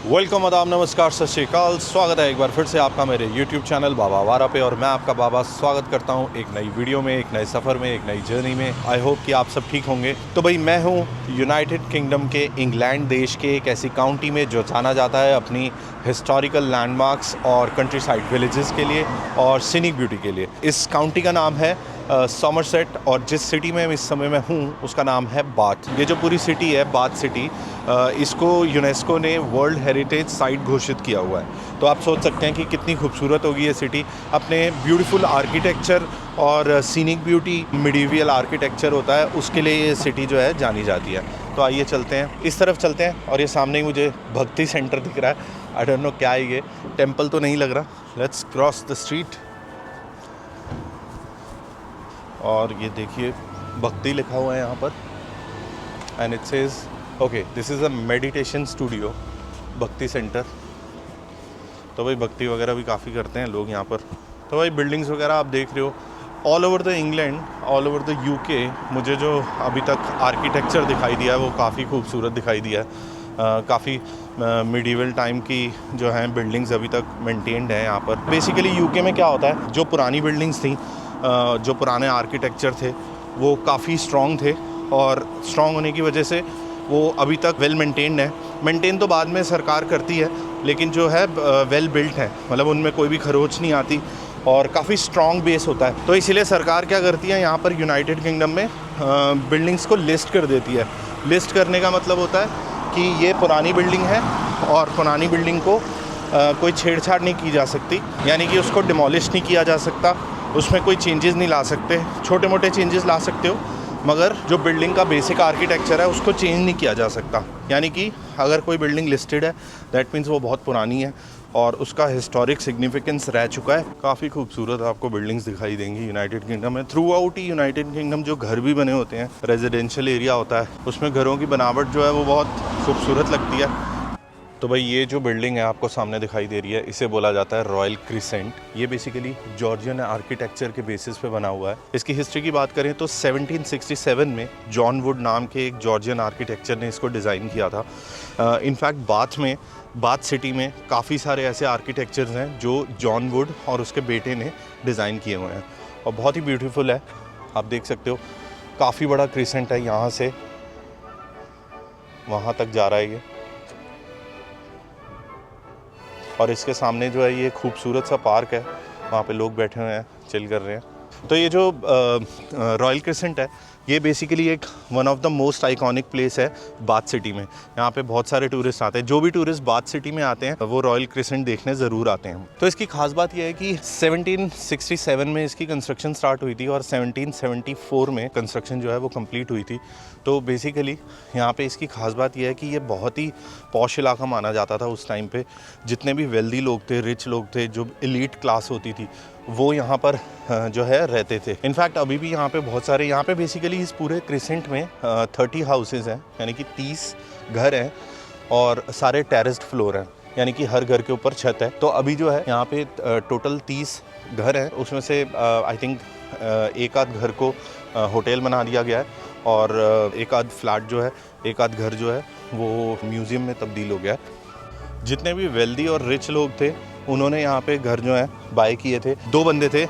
Welcome, आदाब, नमस्कार, सत श्री अकाल। स्वागत है एक बार फिर से आपका मेरे YouTube चैनल बाबा वारा पे। और मैं आपका बाबा स्वागत करता हूँ एक नई वीडियो में, एक नए सफ़र में, एक नई जर्नी में। आई होप कि आप सब ठीक होंगे। तो भाई, मैं हूँ यूनाइटेड किंगडम के इंग्लैंड देश के एक ऐसी काउंटी में जो जाना जाता है अपनी हिस्टोरिकल लैंडमार्क्स और कंट्री साइड विलेजेस के लिए और सीनिक ब्यूटी के लिए। इस काउंटी का नाम है समरसेट और जिस सिटी में इस समय मैं हूँ उसका नाम है बाथ। ये जो पूरी सिटी है, बाथ सिटी, इसको यूनेस्को ने वर्ल्ड हेरिटेज साइट घोषित किया हुआ है। तो आप सोच सकते हैं कि कितनी खूबसूरत होगी ये सिटी। अपने ब्यूटीफुल आर्किटेक्चर और सीनिक ब्यूटी, मिडीवियल आर्किटेक्चर होता है, उसके लिए ये सिटी जो है जानी जाती है। तो आइए चलते हैं, इस तरफ चलते हैं। और ये सामने ही मुझे भक्ति सेंटर दिख रहा है। आई डोंट नो क्या है ये, टेम्पल तो नहीं लग रहा। Let's cross the street. और ये देखिए, भक्ति लिखा हुआ है यहाँ पर and it says okay this is a meditation studio, भक्ति सेंटर। तो भाई भक्ति वगैरह भी काफ़ी करते हैं लोग यहाँ पर। तो भाई बिल्डिंग्स वगैरह आप देख रहे हो all over the England, all over the UK. मुझे जो अभी तक आर्किटेक्चर दिखाई दिया है वो काफ़ी खूबसूरत दिखाई दिया है। काफ़ी मिडीवल टाइम की जो हैं बिल्डिंग्स अभी तक मेंटेन्ड हैं यहाँ पर। बेसिकली यूके में क्या होता है, जो पुरानी बिल्डिंग्स थी, जो पुराने आर्किटेक्चर थे, वो काफ़ी स्ट्रॉन्ग थे और स्ट्रॉन्ग होने की वजह से वो अभी तक वेल मेंटेन्ड है। मेंटेन तो बाद में सरकार करती है, लेकिन जो है वेल बिल्ट है, मतलब उनमें कोई भी खरोच नहीं आती और काफ़ी स्ट्रॉन्ग बेस होता है। तो इसीलिए सरकार क्या करती है, यहाँ पर यूनाइटेड किंगडम में बिल्डिंग्स को लिस्ट कर देती है। लिस्ट करने का मतलब होता है कि ये पुरानी बिल्डिंग है और पुरानी बिल्डिंग को कोई छेड़छाड़ नहीं की जा सकती, यानी कि उसको डिमोलिश नहीं किया जा सकता, उसमें कोई चेंजेस नहीं ला सकते। छोटे मोटे चेंजेस ला सकते हो, मगर जो बिल्डिंग का बेसिक आर्किटेक्चर है उसको चेंज नहीं किया जा सकता। यानी कि अगर कोई बिल्डिंग लिस्टेड है दैट मीन्स वो बहुत पुरानी है और उसका हिस्टोरिक सिग्निफिकेंस रह चुका है। काफ़ी खूबसूरत आपको बिल्डिंग्स दिखाई देंगी यूनाइटेड किंगडम में। थ्रू आउट ही यूनाइटेड किंगडम जो घर भी बने होते हैं, रेजिडेंशियल एरिया होता है, उसमें घरों की बनावट जो है वो बहुत खूबसूरत लगती है। तो भाई ये जो बिल्डिंग है आपको सामने दिखाई दे रही है, इसे बोला जाता है रॉयल क्रिसेंट। ये बेसिकली जॉर्जियन आर्किटेक्चर के बेसिस पे बना हुआ है। इसकी हिस्ट्री की बात करें तो 1767 में जॉन वुड नाम के एक जॉर्जियन आर्किटेक्चर ने इसको डिज़ाइन किया था। इनफैक्ट बाथ सिटी में काफ़ी सारे ऐसे आर्किटेक्चर्स हैं जो जॉन वुड और उसके बेटे ने डिज़ाइन किए हुए हैं और बहुत ही ब्यूटीफुल है। आप देख सकते हो काफ़ी बड़ा क्रिसेंट है, यहाँ से वहाँ तक जा रहा है ये। और इसके सामने जो है ये खूबसूरत सा पार्क है, वहाँ पे लोग बैठे हुए हैं, चिल कर रहे हैं। तो ये जो रॉयल क्रिसेंट है ये बेसिकली एक one of the most iconic place है बाथ सिटी में। यहाँ पे बहुत सारे टूरिस्ट आते हैं। जो भी टूरिस्ट बाथ सिटी में आते हैं वो रॉयल क्रिसेंट देखने ज़रूर आते हैं। तो इसकी खास बात यह है कि 1767 में इसकी कंस्ट्रक्शन स्टार्ट हुई थी और 1774 में कंस्ट्रक्शन जो है वो कंप्लीट हुई थी। तो बेसिकली यहाँ पे इसकी खास बात यह है कि ये बहुत ही पॉश इलाका माना जाता था उस टाइम पे। जितने भी वेल्दी लोग थे, रिच लोग थे, जो एलीट क्लास होती थी, वो यहाँ पर जो है रहते थे। इनफैक्ट अभी भी यहाँ पे बहुत सारे, यहाँ पे बेसिकली इस पूरे क्रिसेंट में 30 हाउसेज हैं, यानी कि 30 घर हैं और सारे टेरेस्ड फ्लोर हैं, यानी कि हर घर के ऊपर छत है। तो अभी जो है यहाँ पे टोटल 30 घर हैं, उसमें से आई थिंक एक आध घर को होटल बना दिया गया है और एक आध फ्लैट जो है, एक आध घर जो है वो म्यूज़ियम में तब्दील हो गया है। जितने भी वेल्दी और रिच लोग थे उन्होंने यहाँ पे घर जो है बाय किए थे। 2 बंदे थे,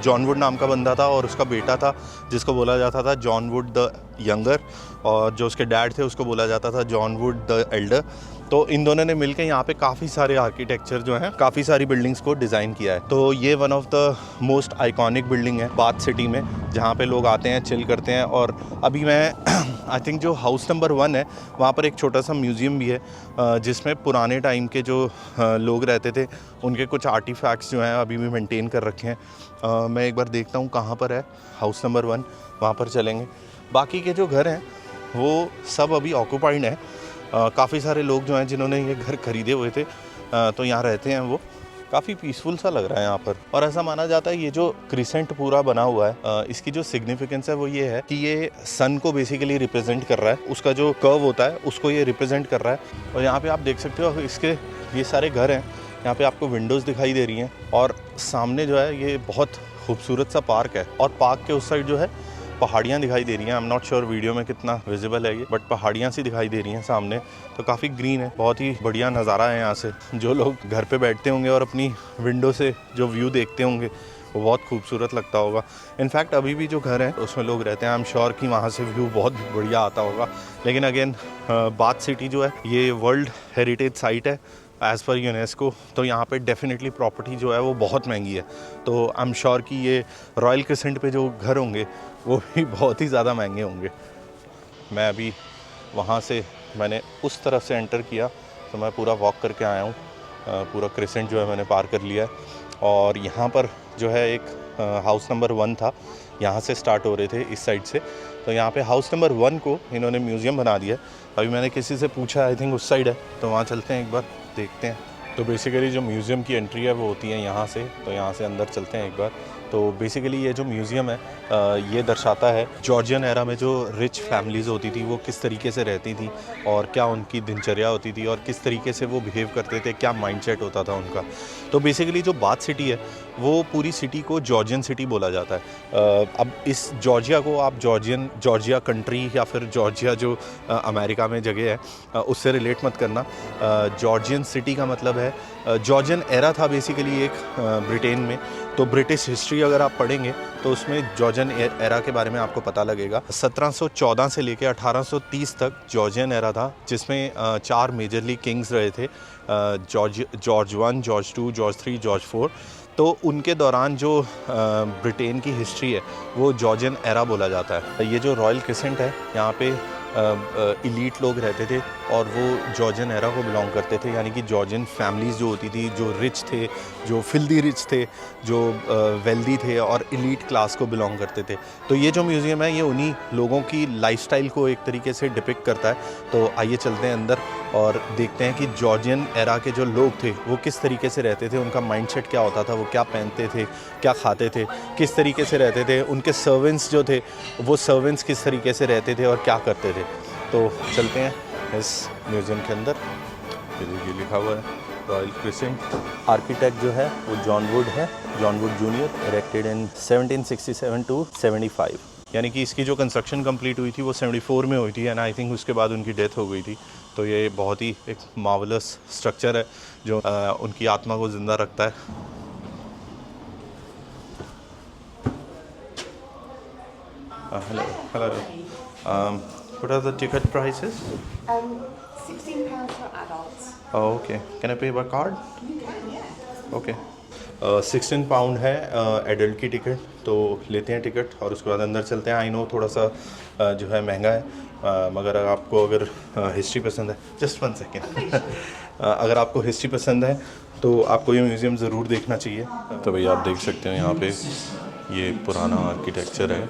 जॉन वुड नाम का बंदा था और उसका बेटा था जिसको बोला जाता था जॉन वुड द यंगर, और जो उसके डैड थे उसको बोला जाता था जॉन वुड द एल्डर। तो इन दोनों ने मिलकर यहाँ पे काफ़ी सारे आर्किटेक्चर जो हैं, काफ़ी सारी बिल्डिंग्स को डिज़ाइन किया है। तो ये one of the most iconic building है बाथ सिटी में, जहाँ पे लोग आते हैं, चिल करते हैं। और अभी मैं आई थिंक जो हाउस नंबर 1 है वहाँ पर एक छोटा सा म्यूज़ियम भी है जिसमें पुराने टाइम के जो लोग रहते थे उनके कुछ आर्टिफैक्ट्स जो हैं अभी भी मेंटेन कर रखे हैं। मैं एक बार देखता हूँ कहाँ पर है हाउस नंबर 1, वहाँ पर चलेंगे। बाकी के जो घर हैं वो सब अभी ऑक्यूपाइड हैं। काफ़ी सारे लोग जो हैं जिन्होंने ये घर खरीदे हुए थे तो यहाँ रहते हैं। वो काफ़ी पीसफुल सा लग रहा है यहाँ पर। और ऐसा माना जाता है ये जो क्रिसेंट पूरा बना हुआ है, इसकी जो सिग्निफिकेंस है वो ये है कि ये सन को बेसिकली रिप्रेजेंट कर रहा है। उसका जो कर्व होता है उसको ये रिप्रेजेंट कर रहा है। और यहाँ पे आप देख सकते हो इसके ये सारे घर हैं, यहाँ पे आपको विंडोज़ दिखाई दे रही हैं और सामने जो है ये बहुत खूबसूरत सा पार्क है। और पार्क के उस साइड जो है पहाड़ियाँ दिखाई दे रही हैं। I am not sure video में कितना विजिबल है ये, बट पहाड़ियाँ सी दिखाई दे रही हैं सामने, तो काफ़ी ग्रीन है। बहुत ही बढ़िया नज़ारा है यहाँ से। जो लोग घर पे बैठते होंगे और अपनी विंडो से जो व्यू देखते होंगे वो बहुत खूबसूरत लगता होगा। इनफैक्ट अभी भी जो घर है उसमें लोग रहते हैं, आई एम श्योर कि वहाँ से व्यू बहुत बढ़िया आता होगा। लेकिन अगेन बाथ सिटी जो है ये वर्ल्ड हेरिटेज साइट है एज़ पर यूनेस्को, तो यहाँ पे डेफिनेटली प्रॉपर्टी जो है वो बहुत महंगी है। तो आई एम श्योर कि ये रॉयल क्रिसेंट पे जो घर होंगे वो भी बहुत ही ज़्यादा महंगे होंगे। मैं अभी वहाँ से मैंने उस तरफ से एंटर किया तो मैं पूरा वॉक करके आया हूँ। पूरा क्रिसेंट जो है मैंने पार कर लिया है। और यहाँ पर जो है एक हाउस नंबर 1 था, यहाँ से स्टार्ट हो रहे थे इस साइड से। तो यहाँ पे हाउस नंबर 1 को इन्होंने म्यूज़ियम बना दिया है। अभी मैंने किसी से पूछा, आई थिंक उस साइड है, तो वहाँ चलते हैं एक बार, देखते हैं। तो बेसिकली जो म्यूज़ियम की एंट्री है वो होती है यहाँ से, तो यहाँ से अंदर चलते हैं एक बार। तो बेसिकली ये जो म्यूज़ियम है ये दर्शाता है जॉर्जियन एरा में जो रिच फैमिलीज़ होती थी वो किस तरीके से रहती थी और क्या उनकी दिनचर्या होती थी और किस तरीके से वो बिहेव करते थे, क्या माइंडसेट होता था उनका। तो बेसिकली जो बाथ सिटी है वो पूरी सिटी को जॉर्जियन सिटी बोला जाता है। अब इस जॉर्जिया को आप जॉर्जिया कंट्री या फिर जॉर्जिया जो अमेरिका में जगह है उससे रिलेट मत करना। जॉर्जियन सिटी का मतलब है जॉर्जियन एरा था बेसिकली एक ब्रिटेन में। तो ब्रिटिश हिस्ट्री अगर आप पढ़ेंगे तो उसमें जॉर्जियन एरा के बारे में आपको पता लगेगा। 1714 से लेकर 1830 तक जॉर्जियन एरा था, जिसमें 4 मेजरली किंग्स रहे थे, जॉर्ज 1, जॉर्ज 2, जॉर्ज 3, जॉर्ज 4। तो उनके दौरान जो ब्रिटेन की हिस्ट्री है वो जॉर्जियन एरा बोला जाता है। ये जो रॉयल क्रिसेंट है यहाँ पे इलीट लोग रहते थे और वो जॉर्जियन एरा को बिलोंग करते थे, यानी कि जॉर्जियन फैमिलीज़ जो होती थी, जो रिच थे, जो फिल्दी रिच थे, जो वेल्दी थे और इलीट क्लास को बिलोंग करते थे। तो ये जो म्यूज़ियम है ये उन्हीं लोगों की लाइफस्टाइल को एक तरीके से डिपिक्ट करता है। तो आइए चलते हैं अंदर और देखते हैं कि जॉर्जियन एरा के जो लोग थे वो किस तरीके से रहते थे, उनका माइंडसेट क्या होता था, वो क्या पहनते थे, क्या खाते थे, किस तरीके से रहते थे, उनके सर्वेंट्स जो थे वो सर्वेंट्स किस तरीके से रहते थे और क्या करते थे। तो चलते हैं इस म्यूज़ियम के अंदर। ये लिखा हुआ है रॉयल क्रिसेंट। आर्किटेक्ट जो है वो जॉन वुड है, John Wood junior, erected in 1767 to 75। यानी कि इसकी जो कंस्ट्रक्शन कंप्लीट हुई थी वो 74 में हुई थी एंड आई थिंक उसके बाद उनकी डेथ हो गई थी। तो ये बहुत ही एक मार्वलस स्ट्रक्चर है जो उनकी आत्मा को ज़िंदा रखता है। Hello, what are the ticket prices? 16 pounds for adults. Oh, okay. Can I pay by card? You can, yeah. Okay. 16 pound है एडल्ट की टिकट, तो लेते हैं टिकट और उसके बाद अंदर चलते हैं। आई नो थोड़ा सा जो है महंगा है, मगर आपको अगर हिस्ट्री पसंद है, जस्ट 1 सेकेंड, अगर आपको हिस्ट्री पसंद है तो आपको ये म्यूज़ियम ज़रूर देखना चाहिए। तो भैया आप देख सकते हैं यहाँ पे ये पुराना आर्किटेक्चर है,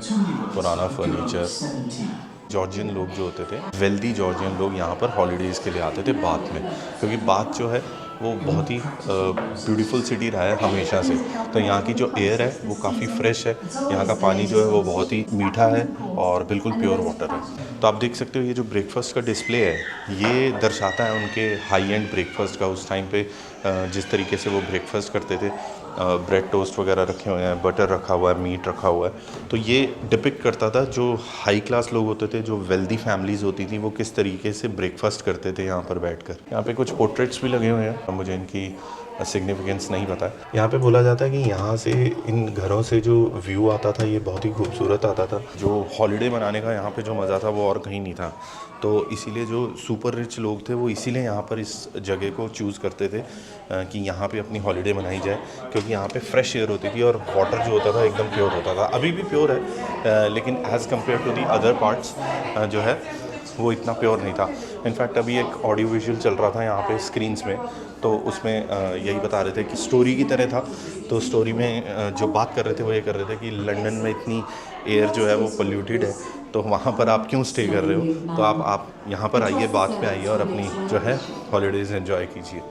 पुराना फर्नीचर। जॉर्जियन लोग जो होते थे, वेल्दी जॉर्जियन लोग यहाँ पर हॉलीडेज़ के लिए आते थे बाथ में, क्योंकि बाथ जो है वो बहुत ही ब्यूटीफुल सिटी रहा है हमेशा से। तो यहाँ की जो एयर है वो काफ़ी फ्रेश है, यहाँ का पानी जो है वो बहुत ही मीठा है और बिल्कुल प्योर वाटर है। तो आप देख सकते हो ये जो ब्रेकफास्ट का डिस्प्ले है ये दर्शाता है उनके हाई एंड ब्रेकफास्ट का। उस टाइम पे जिस तरीके से वो ब्रेकफास्ट करते थे, ब्रेड टोस्ट वगैरह रखे हुए हैं, बटर रखा हुआ है, मीट रखा हुआ है। तो ये डिपिक्ट करता था जो हाई क्लास लोग होते थे, जो वेल्दी फैमिलीज़ होती थी, वो किस तरीके से ब्रेकफास्ट करते थे यहाँ पर बैठकर। यहाँ पे कुछ पोर्ट्रेट्स भी लगे हुए हैं, मुझे इनकी सिग्निफिकेंस नहीं पता है। यहाँ पे बोला जाता है कि यहाँ से इन घरों से जो व्यू आता था ये बहुत ही खूबसूरत आता था। जो हॉलीडे मनाने का यहाँ पे जो मज़ा था वो और कहीं नहीं था। तो इसीलिए जो सुपर रिच लोग थे वो इसीलिए यहाँ पर इस जगह को चूज़ करते थे कि यहाँ पे अपनी हॉलीडे मनाई जाए, क्योंकि यहाँ पे फ्रेश एयर होती थी और वाटर जो होता था एकदम प्योर होता था। अभी भी प्योर है लेकिन as compare to the other parts जो है वो इतना प्योर नहीं था। इनफैक्ट अभी एक ऑडियो विजुअल चल रहा था यहाँ पे स्क्रीन्स में, तो उसमें यही बता रहे थे कि स्टोरी की तरह था। तो स्टोरी में जो बात कर रहे थे वो ये कर रहे थे कि लंदन में इतनी एयर जो है वो पोल्यूटेड है, तो वहाँ पर आप क्यों स्टे कर रहे हो, तो आप यहाँ पर आइए, बाथ पे आइए और अपनी जो है हॉलीडेज़ एंजॉय कीजिए।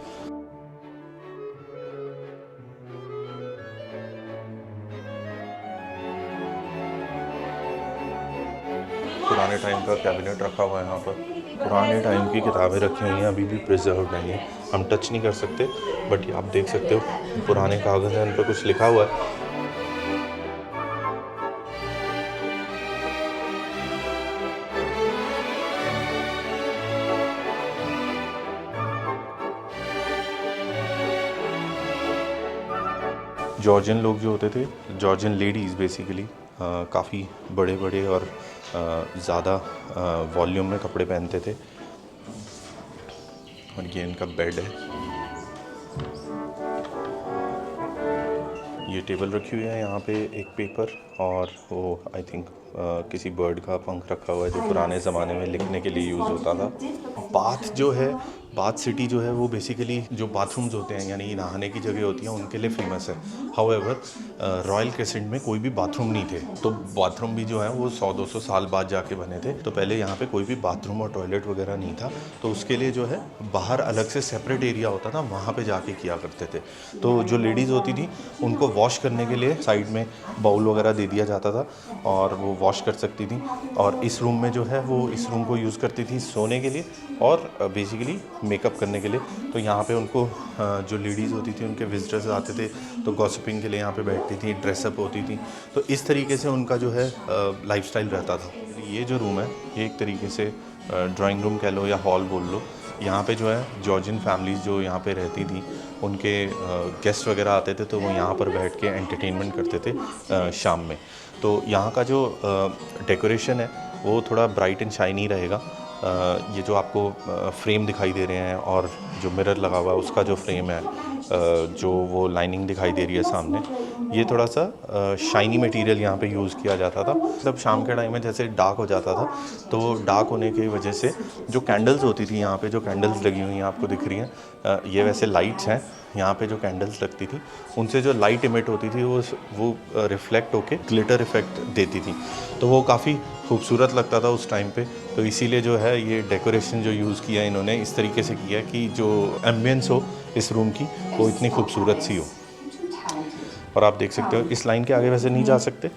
पुराने टाइम का कैबिनेट रखा हुआ है यहाँ पर, पुराने टाइम की किताबें रखी हुई हैं, अभी भी प्रिजर्व नहीं है, हम टच नहीं कर सकते, बट ये आप देख सकते हो पुराने कागज़ हैं, उन पर कुछ लिखा हुआ है। जॉर्जियन लोग जो होते थे, जॉर्जियन लेडीज़ बेसिकली काफ़ी बड़े बड़े और ज़्यादा वॉल्यूम में कपड़े पहनते थे। और ये इनका बेड है। ये टेबल रखी हुई है, यहाँ पे एक पेपर और वो आई थिंक किसी बर्ड का पंख रखा हुआ है जो पुराने ज़माने में लिखने के लिए यूज़ होता था। बाथ जो है, बाथ सिटी जो है वो बेसिकली जो बाथरूम्स होते हैं यानी नहाने की जगह होती हैं उनके लिए फेमस है। हाउएवर रॉयल क्रेसेंट में कोई भी बाथरूम नहीं थे, तो बाथरूम भी जो है वो 100-200 साल बाद जाके बने थे। तो पहले यहाँ पे कोई भी बाथरूम और टॉयलेट वगैरह नहीं था, तो उसके लिए जो है बाहर अलग से सेपरेट एरिया होता था, वहाँ पे जाके किया करते थे। तो जो लेडीज़ होती थी उनको वॉश करने के लिए साइड में बाउल वगैरह दे दिया जाता था और वो वॉश कर सकती थी। और इस रूम में जो है वो इस रूम को यूज़ करती थी सोने के लिए और बेसिकली मेकअप करने के लिए। तो यहाँ पे उनको जो लेडीज़ होती थी उनके विजिटर्स आते थे तो गॉसिपिंग के लिए यहाँ पे बैठती थी, ड्रेसअप होती थी। तो इस तरीके से उनका जो है लाइफस्टाइल रहता था। ये जो रूम है ये एक तरीके से ड्राइंग रूम कह लो या हॉल बोल लो। यहाँ पे जो है जॉर्जियन फैमिलीज़ जो यहाँ पे रहती थी उनके गेस्ट वगैरह आते थे तो वो यहाँ पर बैठ के एंटरटेनमेंट करते थे शाम में। तो यहाँ का जो डेकोरेशन है वो थोड़ा ब्राइट एंड शाइनी रहेगा। ये जो आपको फ्रेम दिखाई दे रहे हैं और जो मिरर लगा हुआ है उसका जो फ्रेम है, जो वो लाइनिंग दिखाई दे रही है सामने, ये थोड़ा सा शाइनी मटेरियल यहाँ पे यूज़ किया जाता था। मतलब शाम के टाइम में जैसे डार्क हो जाता था तो डार्क होने की वजह से जो कैंडल्स होती थी यहाँ पे, जो कैंडल्स लगी हुई हैं आपको दिख रही हैं, ये वैसे लाइट्स हैं। यहाँ पे जो कैंडल्स लगती थी उनसे जो लाइट इमिट होती थी वो रिफ्लेक्ट होके ग्लिटर इफेक्ट देती थी, तो वो काफ़ी खूबसूरत लगता था उस टाइम पे। तो इसीलिए जो है ये डेकोरेशन जो यूज़ किया इन्होंने इस तरीके से किया कि जो एम्बियंस हो इस रूम की वो इतनी खूबसूरत सी हो। और आप देख सकते हो इस लाइन के आगे वैसे नहीं जा सकते,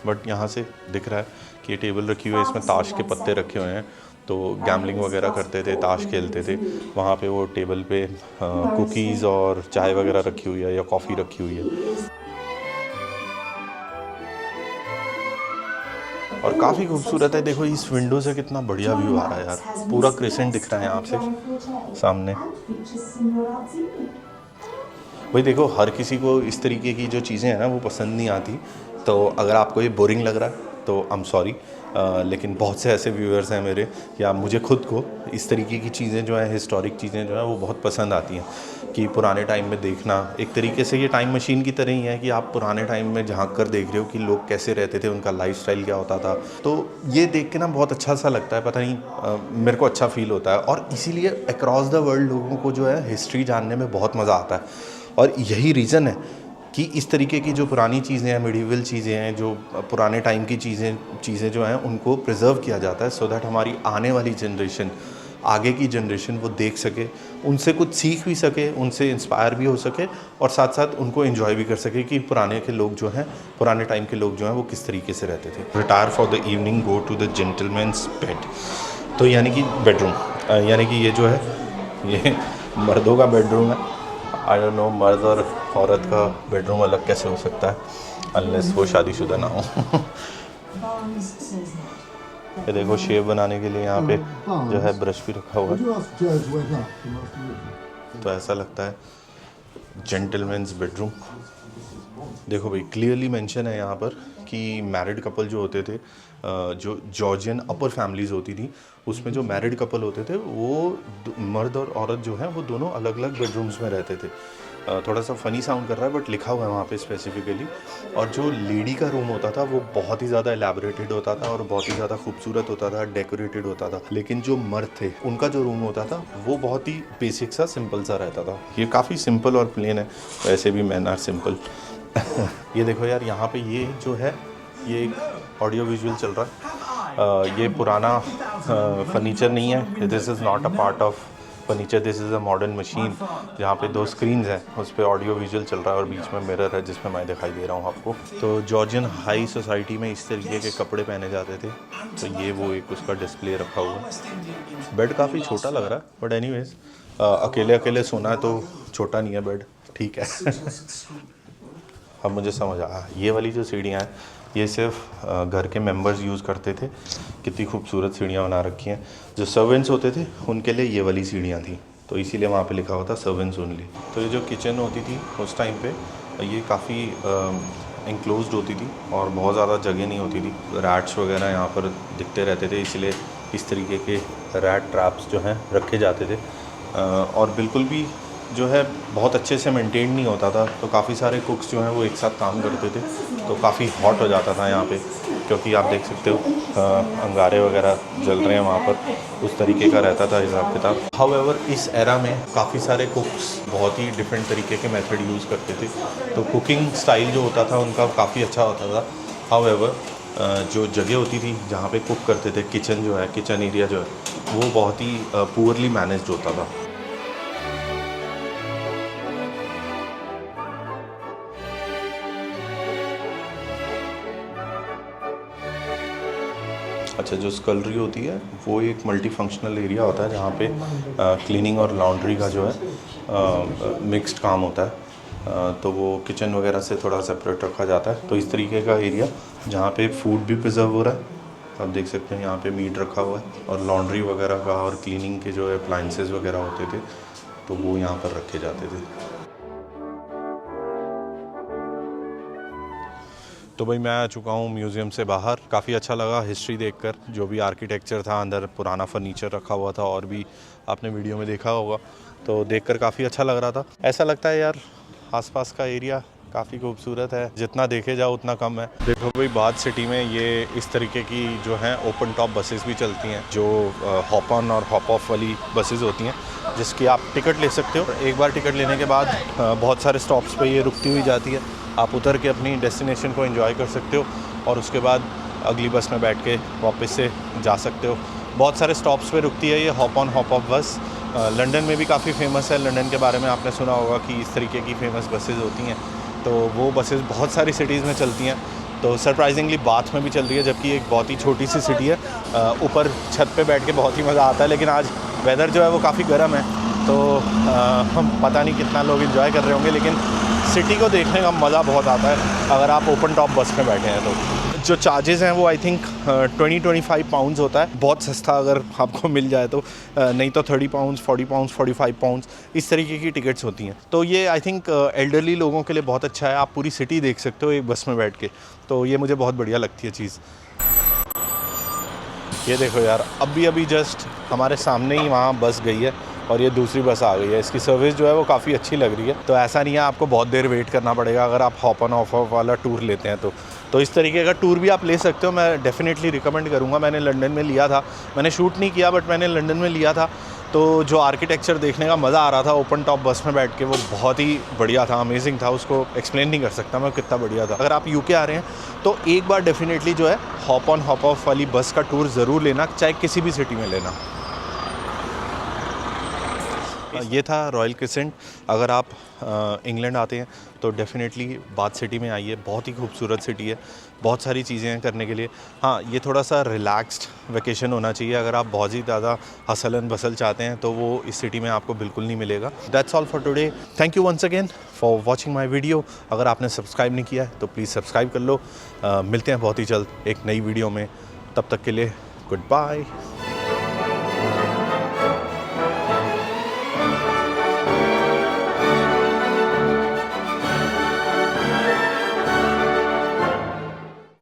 बट यहाँ से दिख रहा है कि ये टेबल रखी हुई है, इसमें ताश के पत्ते रखे हुए हैं। तो गैम्बलिंग वगैरह करते थे, ताश खेलते थे। वहाँ पे वो टेबल पे कुकीज़ और चाय वगैरह रखी हुई है या कॉफ़ी रखी हुई है। और काफ़ी खूबसूरत है। देखो इस विंडो से कितना बढ़िया व्यू आ रहा है यार, पूरा क्रेसेंट दिख रहा है यहाँ से सामने। भाई देखो हर किसी को इस तरीके की जो चीज़ें हैं ना वो पसंद नहीं आती, तो अगर आपको ये बोरिंग लग रहा है तो आई एम सॉरी, लेकिन बहुत से ऐसे व्यूअर्स हैं मेरे या मुझे खुद को इस तरीके की चीज़ें जो हैं, हिस्टोरिक चीज़ें जो हैं वो बहुत पसंद आती हैं कि पुराने टाइम में देखना। एक तरीके से ये टाइम मशीन की तरह ही है कि आप पुराने टाइम में झांक कर देख रहे हो कि लोग कैसे रहते थे, उनका लाइफस्टाइल क्या होता था। तो ये देख के ना बहुत अच्छा सा लगता है, पता नहीं मेरे को अच्छा फील होता है। और इसीलिए अक्रॉस द वर्ल्ड लोगों को जो है हिस्ट्री जानने में बहुत मज़ा आता है। और यही रीज़न है कि इस तरीके की जो पुरानी चीज़ें हैं, मिडीवल चीज़ें हैं, जो पुराने टाइम की चीज़ें जो हैं उनको प्रिजर्व किया जाता है, सो दैट हमारी आने वाली जनरेशन, आगे की जनरेशन वो देख सके, उनसे कुछ सीख भी सके, उनसे इंस्पायर भी हो सके और साथ साथ उनको एंजॉय भी कर सके कि पुराने के लोग जो हैं, पुराने टाइम के लोग जो हैं वो किस तरीके से रहते थे। Retire for the evening, go to the gentleman's bed. तो यानी कि बेडरूम, यानी कि ये जो है ये मर्दों का बेडरूम है। आई डोंट नो मर्द और औरत का बेडरूम अलग कैसे हो सकता है अनलेस वो शादीशुदा ना हो। ये देखो शेव बनाने के लिए यहाँ पे जो है ब्रश भी रखा हुआ है, तो ऐसा लगता है जेंटलमैन्स बेडरूम। देखो भाई क्लियरली मेंशन है यहाँ पर कि मैरिड कपल जो होते थे, जो जॉर्जियन अपर फैमिलीज़ होती थी उसमें जो मैरिड कपल होते थे वो मर्द और औरत जो है वो दोनों अलग अलग बेडरूम्स में रहते थे। थोड़ा सा फ़नी साउंड कर रहा है बट लिखा हुआ है वहाँ पे स्पेसिफिकली। और जो लेडी का रूम होता था वो बहुत ही ज़्यादा एलैबोरेटेड होता था और बहुत ही ज़्यादा खूबसूरत होता था, डेकोरेटेड होता था। लेकिन जो मर्द थे उनका जो रूम होता था वो बहुत ही बेसिक सा, सिंपल सा रहता था। ये काफ़ी सिंपल और प्लेन है, वैसे भी मैन आर सिंपल। ये देखो यार यहाँ पे ये जो है ये एक ऑडियो विजुअल चल रहा है। ये पुराना फर्नीचर नहीं है, this is not a part of furniture, this is a modern machine जहाँ पे 2 स्क्रीन्स हैं, उस पर ऑडियो विजुअल चल रहा है और बीच में मिरर है जिसमें मैं दिखाई दे रहा हूँ आपको। तो जॉर्जियन हाई सोसाइटी में इस तरीके के कपड़े पहने जाते थे, तो ये वो एक उसका डिस्प्ले रखा हुआ है। बेड काफ़ी छोटा लग रहा है बट एनीवेज अकेले अकेले सोना है तो छोटा नहीं है बेड, ठीक है। अब मुझे समझ आया, ये वाली जो सीढ़ियाँ हैं ये सिर्फ घर के मेंबर्स यूज़ करते थे। कितनी खूबसूरत सीढ़ियाँ बना रखी हैं। जो सर्वेंट्स होते थे उनके लिए ये वाली सीढ़ियाँ थी, तो इसीलिए वहाँ पे लिखा हुआ था सर्वेंट्स ओनली। तो ये जो किचन होती थी उस टाइम पे ये काफ़ी इंक्लोज्ड होती थी और बहुत ज़्यादा जगह नहीं होती थी। रैट्स वगैरह यहाँ पर दिखते रहते थे, इसलिए इस तरीके के रैट ट्रैप्स जो हैं रखे जाते थे। और बिल्कुल भी जो है बहुत अच्छे से मेंटेन नहीं होता था, तो काफ़ी सारे कुक्स जो हैं वो एक साथ काम करते थे, तो काफ़ी हॉट हो जाता था यहाँ पे, क्योंकि आप देख सकते हो अंगारे वगैरह जल रहे हैं वहाँ पर, उस तरीके का रहता था हिसाब किताब। हाउएवर इस एरा में काफ़ी सारे कुक्स बहुत ही डिफरेंट तरीके के मेथड यूज़ करते थे, तो कुकिंग स्टाइल जो होता था उनका काफ़ी अच्छा होता था। हाउएवर जो जगह होती थी जहाँ पे कुक करते थे, किचन जो है, किचन एरिया जो है वो बहुत ही पुअरली मैनेज्ड होता था। अच्छा, जो स्कलरी होती है वो एक मल्टी फंक्शनल एरिया होता है जहाँ पे क्लीनिंग और लॉन्ड्री का जो है मिक्स्ड काम होता है, तो वो किचन वगैरह से थोड़ा सेपरेट रखा जाता है। तो इस तरीके का एरिया जहाँ पे फूड भी प्रिजर्व हो रहा है, आप देख सकते हैं यहाँ पे मीट रखा हुआ है, और लॉन्ड्री वगैरह का और क्लीनिंग के जो अप्लाइंसेस वगैरह होते थे तो वो यहाँ पर रखे जाते थे। तो भाई मैं आ चुका हूँ म्यूज़ियम से बाहर। काफ़ी अच्छा लगा हिस्ट्री देखकर, जो भी आर्किटेक्चर था, अंदर पुराना फर्नीचर रखा हुआ था, और भी आपने वीडियो में देखा होगा, तो देखकर काफ़ी अच्छा लग रहा था। ऐसा लगता है यार आसपास का एरिया काफ़ी खूबसूरत है, जितना देखे जाओ उतना कम है। देखो भाई बाथ सिटी में ये इस तरीके की जो हैं ओपन टॉप बसेस भी चलती हैं, जो हॉप ऑन और हॉप ऑफ वाली बसेस होती हैं, जिसकी आप टिकट ले सकते हो। एक बार टिकट लेने के बाद बहुत सारे स्टॉप्स पे ये रुकती हुई जाती है, आप उतर के अपनी डेस्टिनेशन को एंजॉय कर सकते हो, और उसके बाद अगली बस में बैठ के वापस से जा सकते हो। बहुत सारे स्टॉप्स पे रुकती है ये हॉप ऑन हॉप ऑफ बस। लंदन में भी काफ़ी फेमस है, लंदन के बारे में आपने सुना होगा कि इस तरीके की फेमस बसेज़ होती हैं, तो वो बसेज़ बहुत सारी सिटीज़ में चलती हैं। तो सरप्राइजिंगली बाथ में भी चल रही है, जबकि एक बहुत ही छोटी सी सिटी है। ऊपर छत पे बैठ के बहुत ही मज़ा आता है, लेकिन आज वेदर जो है वो काफ़ी गर्म है, तो हम पता नहीं कितना लोग इन्जॉय कर रहे होंगे, लेकिन सिटी को देखने का मज़ा बहुत आता है अगर आप ओपन टॉप बस में बैठे हैं। तो जो चार्जेस हैं वो आई थिंक 20-25 पाउंड्स होता है, बहुत सस्ता अगर आपको मिल जाए तो, नहीं तो 30 पाउंड्स, 40 पाउंड्स, 45 पाउंड्स इस तरीके की टिकट्स होती हैं। तो ये आई थिंक एल्डरली लोगों के लिए बहुत अच्छा है, आप पूरी सिटी देख सकते हो एक बस में बैठ के, तो ये मुझे बहुत बढ़िया लगती है चीज़। ये देखो यार, अभी जस्ट हमारे सामने ही वहाँ बस गई है और ये दूसरी बस आ गई है। इसकी सर्विस जो है वो काफ़ी अच्छी लग रही है, तो ऐसा नहीं है आपको बहुत देर वेट करना पड़ेगा अगर आप हॉप ऑन ऑफ वाला टूर लेते हैं तो इस तरीके का टूर भी आप ले सकते हो। मैं डेफिनेटली रिकमेंड करूँगा। मैंने लंदन में लिया था, मैंने शूट नहीं किया बट मैंने लंदन में लिया था, तो जो आर्किटेक्चर देखने का मज़ा आ रहा था ओपन टॉप बस में बैठ के, वो बहुत ही बढ़िया था, अमेजिंग था। उसको एक्सप्लेन नहीं कर सकता मैं कितना बढ़िया था। अगर आप यूके आ रहे हैं तो एक बार डेफिनेटली जो है हॉप ऑन हॉप ऑफ वाली बस का टूर ज़रूर लेना, चाहे किसी भी सिटी में लेना। ये था रॉयल क्रिसेंट। अगर आप इंग्लैंड आते हैं तो डेफिनेटली बाथ सिटी में आइए, बहुत ही खूबसूरत सिटी है, बहुत सारी चीज़ें हैं करने के लिए। हाँ, ये थोड़ा सा रिलैक्स्ड वेकेशन होना चाहिए। अगर आप बहुत ही ज़्यादा हसल एंड बसल चाहते हैं तो वो इस सिटी में आपको बिल्कुल नहीं मिलेगा। That's all for today. Thank you once again for watching my video. अगर आपने सब्सक्राइब नहीं किया है तो प्लीज़ सब्सक्राइब कर लो। मिलते हैं बहुत ही जल्द एक नई वीडियो में, तब तक के लिए गुड बाय।